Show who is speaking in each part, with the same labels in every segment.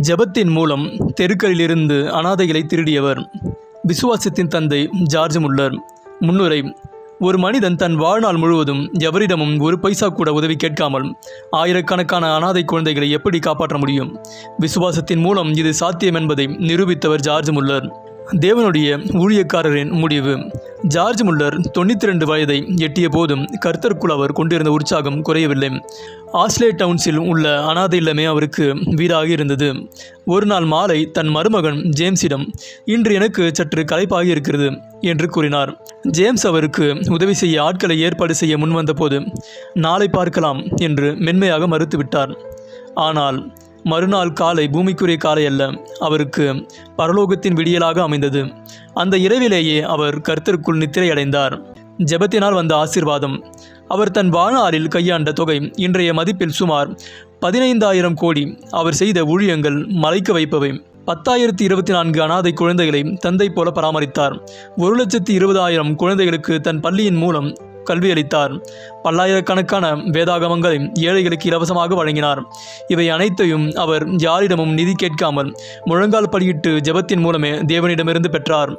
Speaker 1: ஜெபத்தின் மூலம் தெருக்களிலிருந்து அனாதைகளை திருடியவர். விசுவாசத்தின் தந்தை ஜார்ஜ் முல்லர். முன்னுரை. ஒரு மனிதன் தன் வாழ்நாள் முழுவதும் எவரிடமும் ஒரு பைசா கூட உதவி கேட்காமல் ஆயிரக்கணக்கான அனாதை குழந்தைகளை எப்படி காப்பாற்ற முடியும்? விசுவாசத்தின் மூலம் இது சாத்தியம் என்பதை நிரூபித்தவர் ஜார்ஜ் முல்லர். தேவனுடைய ஊழியக்காரரின் முடிவு. ஜார்ஜ் முல்லர் 92 வயதை எட்டிய போதும் கர்த்தருக்குள் அவர் கொண்டிருந்த உற்சாகம் குறையவில்லை. ஆஸ்லே டவுன்ஸில் உள்ள அனாதை இல்லமே அவருக்கு வீடாக இருந்தது. ஒரு நாள் மாலை தன் மருமகன் ஜேம்ஸிடம், இன்று எனக்கு சற்று களைப்பாகி இருக்கிறது என்று கூறினார். ஜேம்ஸ் அவருக்கு உதவி செய்ய ஆட்களை ஏற்பாடு செய்ய முன்வந்த போது, நாளை பார்க்கலாம் என்று மென்மையாக மறுத்துவிட்டார். ஆனால் மறுநாள் காலை பூமிக்குரிய காலை அல்ல, அவருக்கு பரலோகத்தின் விடியலாக அமைந்தது. அந்த இரவிலேயே அவர் கர்த்தருக்குள் நித்திரையடைந்தார். ஜெபத்தினால் வந்த ஆசீர்வாதம். அவர் தன் வாழ்நாளில் கையாண்ட தொகை இன்றைய மதிப்பில் சுமார் 15,000 கோடி. அவர் செய்த ஊழியங்கள் மலைக்க வைப்பவை. 10,024 அனாதை குழந்தைகளை தந்தை போல பராமரித்தார். 1,20,000 குழந்தைகளுக்கு தன் பள்ளியின் மூலம் கல்வி அளித்தார். பல்லாயிரக்கணக்கான வேதாகமங்களை ஏழைகளுக்கு இலவசமாக வழங்கினார். இவை அனைத்தையும் அவர் யாரிடமும் நிதி கேட்காமல் முழங்கால் படியிட்டு ஜெபத்தின் மூலமே தேவனிடமிருந்து பெற்றார்.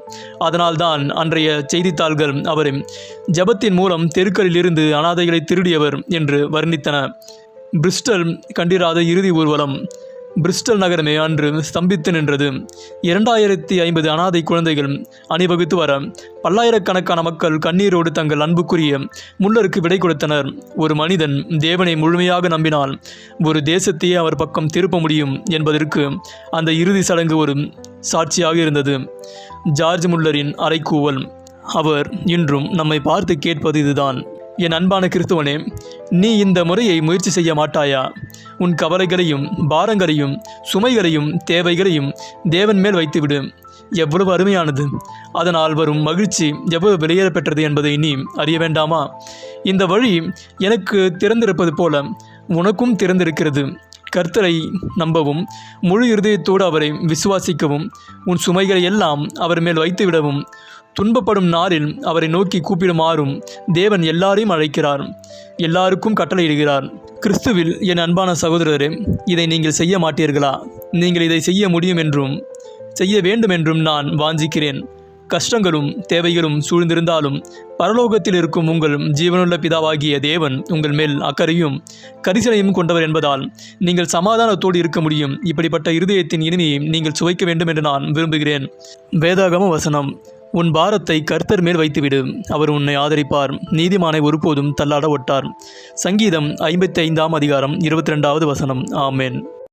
Speaker 1: அதனால்தான் அன்றைய செய்தித்தாள்கள் அவரை ஜெபத்தின் மூலம் தெருக்களில் இருந்து அனாதைகளை திருடியவர் என்று வர்ணித்தன. பிரிஸ்டல் கண்டிராத இறுதி ஊர்வலம். பிரிஸ்டல் நகரமே அன்று ஸ்தம்பித்து நின்றது. 2,050 அனாதை குழந்தைகள் அணிவகுத்து வர பல்லாயிரக்கணக்கான மக்கள் கண்ணீரோடு தங்கள் அன்புக்குரிய முல்லருக்கு விடை கொடுத்தனர். ஒரு மனிதன் தேவனை முழுமையாக நம்பினால் ஒரு தேசத்தையே அவர் பக்கம் திருப்ப முடியும் என்பதற்கு அந்த இறுதி சடங்கு ஒரு சாட்சியாக இருந்தது. ஜார்ஜ் முல்லரின் அறைக்கூவல். அவர் இன்றும் நம்மை பார்த்து கேட்பது இதுதான்: என் அன்பான கிறிஸ்துவனே, நீ இந்த முறையை முயற்சி செய்ய மாட்டாயா? உன் கவலைகளையும் பாரங்களையும் சுமைகளையும் தேவைகளையும் தேவன் மேல் வைத்துவிடு. எவ்வளவு அருமையானது! அதனால் வரும் மகிழ்ச்சி எவ்வளவு வெளியேற பெற்றது என்பதை நீ அறிய வேண்டாமா? இந்த வழி எனக்கு திறந்திருப்பது போல உனக்கும் திறந்திருக்கிறது. கர்த்தரை நம்பவும் முழு இருதயத்தோடு அவரை விசுவாசிக்கவும் உன் சுமைகளை எல்லாம் அவர் மேல் வைத்துவிடவும் துன்பப்படும் நாளில் அவரை நோக்கி கூப்பிடுமாறும் தேவன் எல்லாரையும் அழைக்கிறார். எல்லாருக்கும் கட்டளையிடுகிறார். கிறிஸ்துவில் என் அன்பான சகோதரரே, இதை நீங்கள் செய்ய மாட்டீர்களா? நீங்கள் இதை செய்ய முடியும் என்றும் செய்ய வேண்டும் என்றும் நான் வாஞ்சிக்கிறேன். கஷ்டங்களும் தேவைகளும் சூழ்ந்திருந்தாலும் பரலோகத்தில் இருக்கும் உங்கள் ஜீவனுள்ள பிதாவாகிய தேவன் உங்கள் மேல் அக்கறையும் கரிசனையும் கொண்டவர் என்பதால் நீங்கள் சமாதானத்தோடு இருக்க முடியும். இப்படிப்பட்ட இருதயத்தின் இனிமையை நீங்கள் சுவைக்க வேண்டும் என்று நான் விரும்புகிறேன். வேதாகம வசனம். உன் பாரத்தை கர்த்தர் மேல் வைத்துவிடு, அவர் உன்னை ஆதரிப்பார். நீதிமானை ஒருபோதும் தள்ளாட ஒட்டார். சங்கீதம் 55 அதிகாரம் 22வது வசனம். ஆமென்.